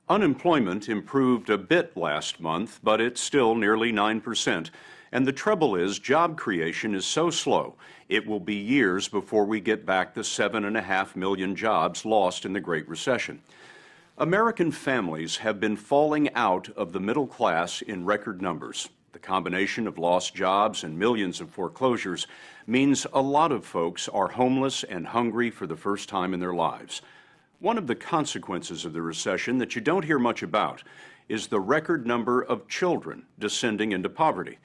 Unemployment improved a bit last month, but it's still nearly 9%. And the trouble is, job creation is so slow, it will be years before we get back the 7.5 million jobs lost in the Great Recession. American families have been falling out of the middle class in record numbers. The combination of lost jobs and millions of foreclosures means a lot of folks are homeless and hungry for the first time in their lives. One of the consequences of the recession that you don't hear much about is the record number of children descending into poverty.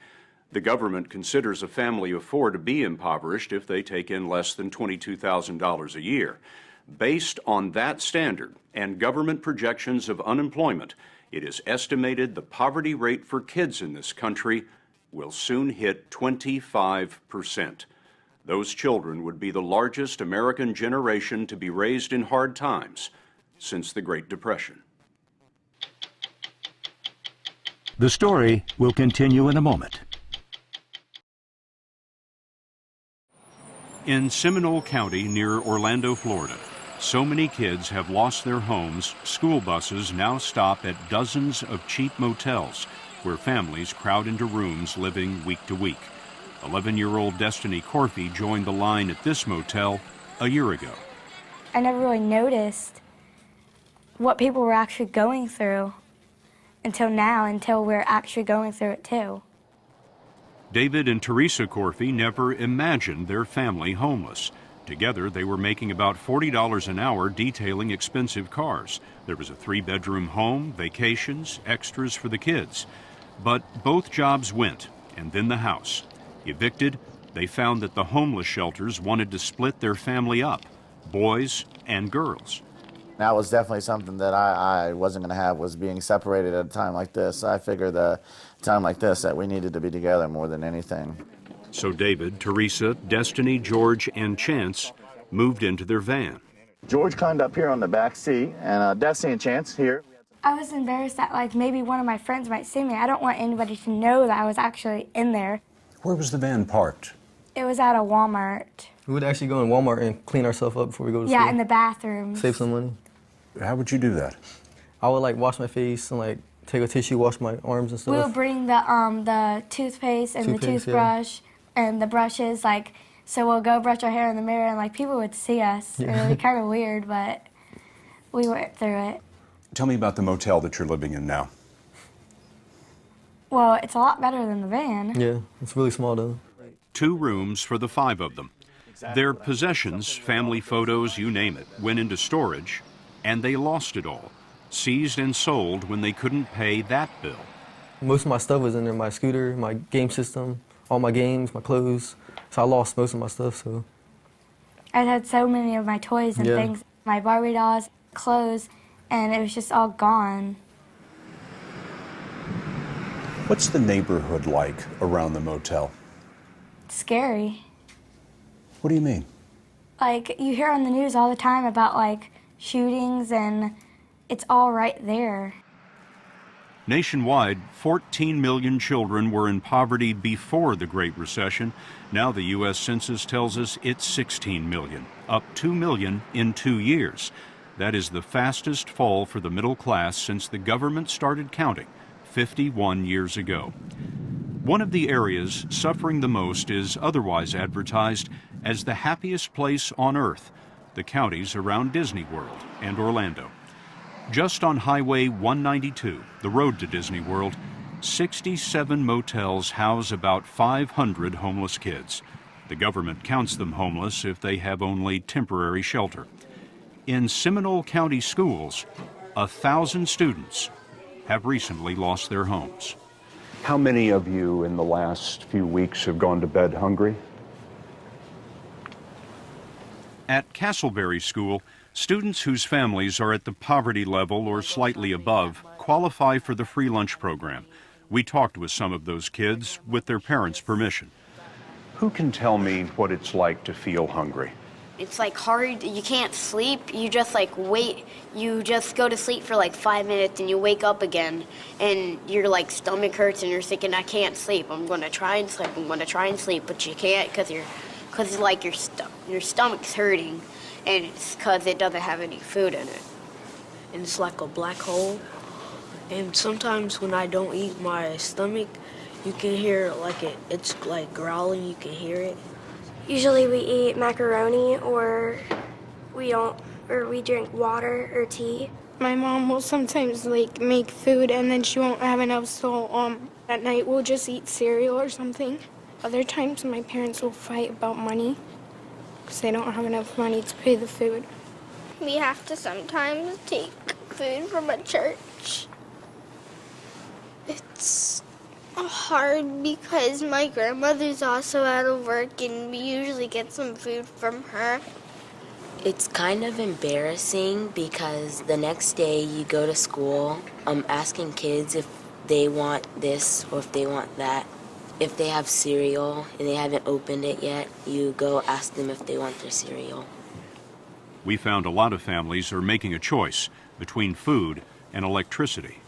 The government considers a family of four to be impoverished if they take in less than $22,000 a year. Based on that standard and government projections of unemployment, it is estimated the poverty rate for kids in this country will soon hit 25%. Those children would be the largest American generation to be raised in hard times since the Great Depression. The story will continue in a moment. In Seminole County near Orlando, Florida, so many kids have lost their homes, school buses now stop at dozens of cheap motels where families crowd into rooms living week to week. 11-year-old Destiny Corfey joined the line at this motel a year ago. I never really noticed what people were actually going through until now, until we're actually going through it too. David and Teresa Corfey never imagined their family homeless. Together, they were making about $40 an hour detailing expensive cars. There was a 3-bedroom home, vacations, extras for the kids. But both jobs went, and then the house. Evicted, they found that the homeless shelters wanted to split their family up, boys and girls. That was definitely something that I wasn't going to have, was being separated at a time like this. I figured a time like this that we needed to be together more than anything. So David, Teresa, Destiny, George, and Chance moved into their van. George climbed up here on the back seat, and Destiny and Chance here. I was embarrassed that maybe one of my friends might see me. I don't want anybody to know that I was actually in there. Where was the van parked? It was at a Walmart. We would actually go in Walmart and clean ourselves up before we go to school. Yeah, in the bathroom. Save some money. How would you do that? I would wash my face and take a tissue, wash my arms and stuff. We would bring the toothpaste and the toothbrush and the brushes, so we'll go brush our hair in the mirror and people would see us. Yeah. It would be kind of weird, but we went through it. Tell me about the motel that you're living in now. Well, it's a lot better than the van. Yeah, it's really small though. 2 rooms for the 5 of them. Their possessions, family photos, you name it, went into storage, and they lost it all, seized and sold when they couldn't pay that bill. Most of my stuff was in there, my scooter, my game system, all my games, my clothes. So I lost most of my stuff, so. I had so many of my toys and things, my Barbie dolls, clothes, and it was just all gone. What's the neighborhood like around the motel? It's scary. What do you mean? You hear on the news all the time about shootings, and it's all right there. Nationwide, 14 million children were in poverty before the Great Recession. Now the U.S. Census tells us it's 16 million, up 2 million in 2 years. That is the fastest fall for the middle class since the government started counting 51 years ago. One of the areas suffering the most is otherwise advertised as the happiest place on earth, the counties around Disney World and Orlando. Just on Highway 192, the road to Disney World, 67 motels house about 500 homeless kids. The government counts them homeless if they have only temporary shelter. In Seminole County schools, 1,000 students have recently lost their homes. How many of you in the last few weeks have gone to bed hungry? At Castleberry School, students whose families are at the poverty level or slightly above qualify for the free lunch program. We talked with some of those kids with their parents' permission. Who can tell me what it's like to feel hungry? It's hard, you can't sleep, you just wait, you just go to sleep for 5 minutes and you wake up again and your stomach hurts and you're thinking, I can't sleep, I'm gonna try and sleep, but you can't because your stomach's hurting, and it's because it doesn't have any food in it. and it's like a black hole. And sometimes when I don't eat, my stomach, you can hear like it's like growling, you can hear it. Usually we eat macaroni or we drink water or tea. My mom will sometimes like make food and then she won't have enough, so at night we'll just eat cereal or something. Other times my parents will fight about money because they don't have enough money to pay the food. We have to sometimes take food from a church. It's hard because my grandmother's also out of work and we usually get some food from her. It's kind of embarrassing because the next day you go to school asking kids if they want this or if they want that. If they have cereal and they haven't opened it yet, you go ask them if they want their cereal. We found a lot of families are making a choice between food and electricity.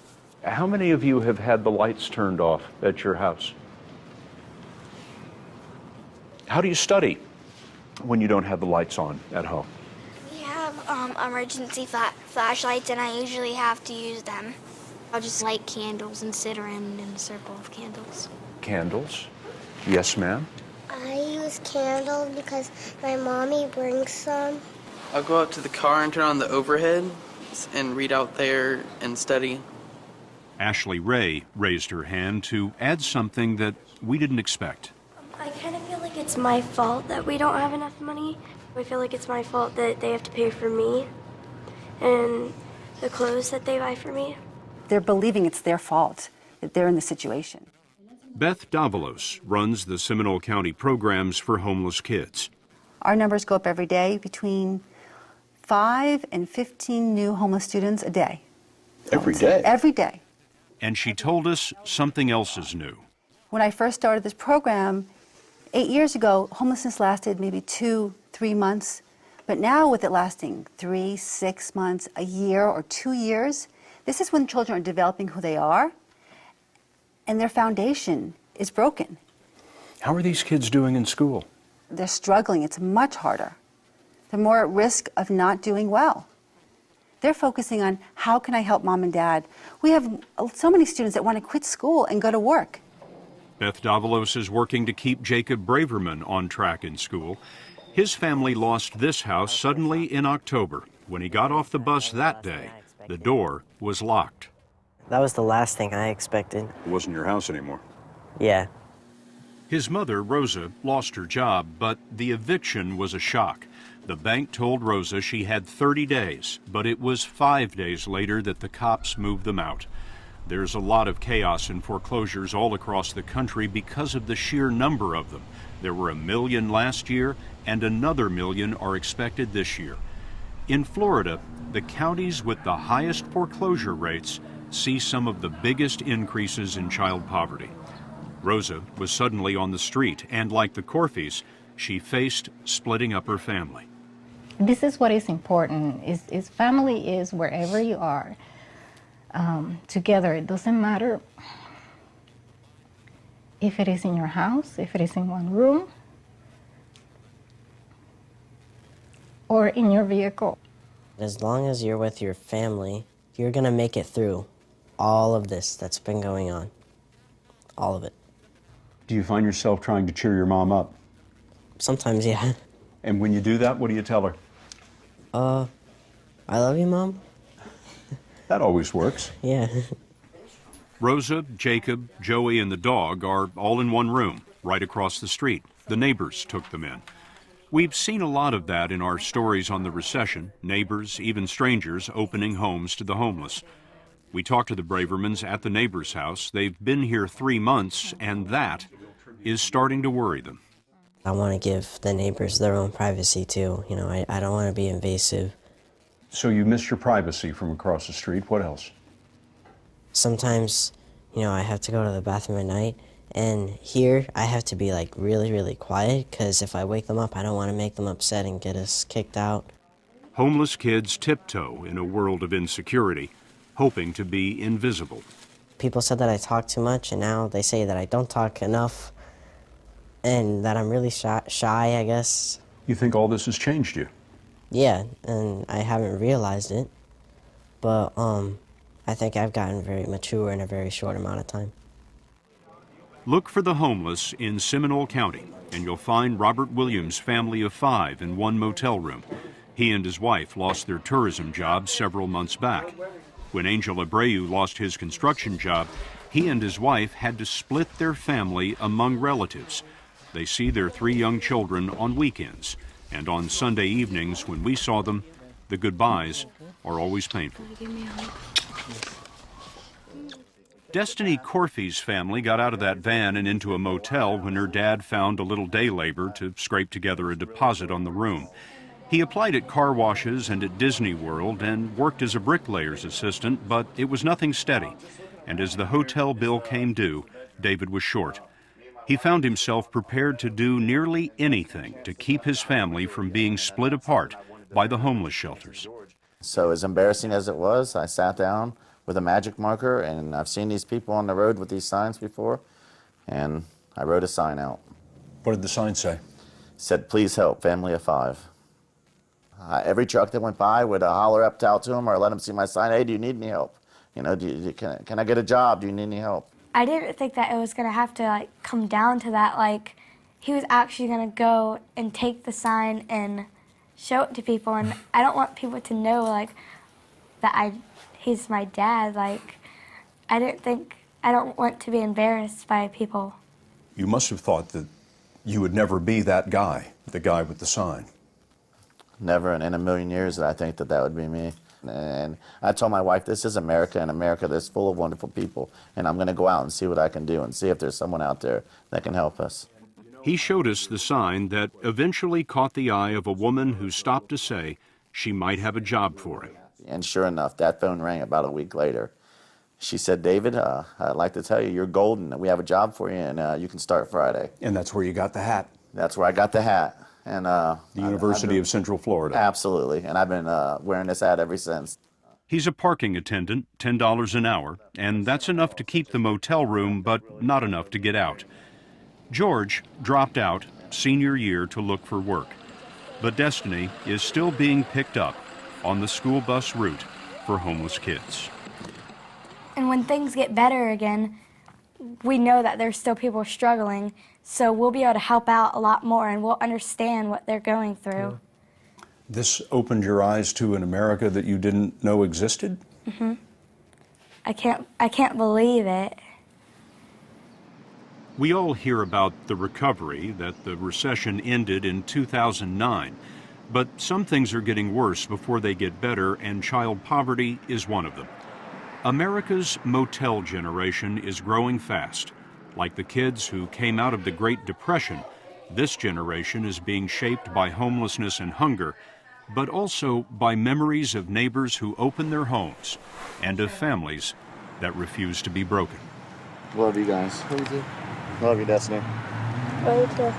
How many of you have had the lights turned off at your house? How do you study when you don't have the lights on at home? We have emergency flashlights and I usually have to use them. I'll just light candles and sit around in a circle of candles. Candles? Yes, ma'am? I use candles because my mommy brings some. I'll go out to the car and turn on the overhead and read out there and study. Ashley Ray raised her hand to add something that we didn't expect. I kind of feel like it's my fault that we don't have enough money. I feel like it's my fault that they have to pay for me and the clothes that they buy for me. They're believing it's their fault that they're in the situation. Beth Davalos runs the Seminole County programs for homeless kids. Our numbers go up every day, between 5 and 15 new homeless students a day. Every day? Every day. And she told us something else is new. When I first started this program 8 years ago, homelessness lasted maybe 2-3 months. But now with it lasting 3, 6 months, a year, or 2 years, this is when children are developing who they are and their foundation is broken. How are these kids doing in school? They're struggling. It's much harder. They're more at risk of not doing well. They're focusing on how can I help mom and dad. We have so many students that want to quit school and go to work. Beth Davalos is working to keep Jacob Braverman on track in school. His family lost this house suddenly in October. When he got off the bus that day, the door was locked. That was the last thing I expected. It wasn't your house anymore. Yeah. His mother, Rosa, lost her job, but the eviction was a shock. The bank told Rosa she had 30 days, but it was 5 days later that the cops moved them out. There's a lot of chaos and foreclosures all across the country because of the sheer number of them. There were 1 million last year, and another 1 million are expected this year. In Florida, the counties with the highest foreclosure rates see some of the biggest increases in child poverty. Rosa was suddenly on the street, and like the Corfis, she faced splitting up her family. This is what is important, is family is wherever you are, together. It doesn't matter if it is in your house, if it is in one room, or in your vehicle. As long as you're with your family, you're gonna make it through all of this that's been going on. All of it. Do you find yourself trying to cheer your mom up? Sometimes, yeah. And when you do that, what do you tell her? I love you, Mom. That always works. Yeah. Rosa, Jacob, Joey, and the dog are all in one room, right across the street. The neighbors took them in. We've seen a lot of that in our stories on the recession, neighbors, even strangers, opening homes to the homeless. We talked to the Bravermans at the neighbor's house. They've been here 3 months, and that is starting to worry them. I want to give the neighbors their own privacy, too. You know, I don't want to be invasive. So you miss your privacy from across the street. What else? Sometimes, you know, I have to go to the bathroom at night, and here I have to be, like, really, really quiet, because if I wake them up, I don't want to make them upset and get us kicked out. Homeless kids tiptoe in a world of insecurity, hoping to be invisible. People said that I talk too much, and now they say that I don't talk enough, and that I'm really shy, I guess. You think all this has changed you? Yeah, and I haven't realized it. but I think I've gotten very mature in a very short amount of time. Look for the homeless in Seminole County, and you'll find Robert Williams' family of 5 in one motel room. He and his wife lost their tourism job several months back. When Angel Abreu lost his construction job, he and his wife had to split their family among relatives. They see their 3 young children on weekends, and on Sunday evenings when we saw them, the goodbyes are always painful. Destiny Corfey's family got out of that van and into a motel when her dad found a little day labor to scrape together a deposit on the room. He applied at car washes and at Disney World and worked as a bricklayer's assistant, but it was nothing steady. And as the hotel bill came due, David was short. He found himself prepared to do nearly anything to keep his family from being split apart by the homeless shelters. So as embarrassing as it was, I sat down with a magic marker, and I've seen these people on the road with these signs before, and I wrote a sign out. What did the sign say? It said, "Please help, family of 5." Every truck that went by would holler up out to them or let them see my sign. Hey, do you need any help? You know, can I get a job? Do you need any help? I didn't think that it was going to have to like come down to that. Like, he was actually going to go and take the sign and show it to people. And I don't want people to know like that he's my dad. Like, I don't want to be embarrassed by people. You must have thought that you would never be that guy, the guy with the sign. Never in a million years did I think that would be me. And I told my wife, this is America, and America that's full of wonderful people, and I'm going to go out and see what I can do and see if there's someone out there that can help us. He showed us the sign that eventually caught the eye of a woman who stopped to say she might have a job for him. And sure enough, that phone rang about a week later. She said, "David, I'd like to tell you, you're golden. We have a job for you, and you can start Friday." And that's where you got the hat. That's where I got the hat. And the University of Central Florida. Absolutely, and I've been wearing this hat ever since. He's a parking attendant, $10 an hour, and that's enough to keep the motel room, but not enough to get out. George dropped out senior year to look for work, but Destiny is still being picked up on the school bus route for homeless kids. And when things get better again, we know that there's still people struggling, so we'll be able to help out a lot more and we'll understand what they're going through. This opened your eyes to an America that you didn't know existed? Mm-hmm. I can't believe it. We all hear about the recovery, that the recession ended in 2009, but some things are getting worse before they get better, and child poverty is one of them. America's motel generation is growing fast. Like the kids who came out of the Great Depression, this generation is being shaped by homelessness and hunger, but also by memories of neighbors who open their homes and of families that refuse to be broken. Love you guys. Love you, Destiny. Love you too.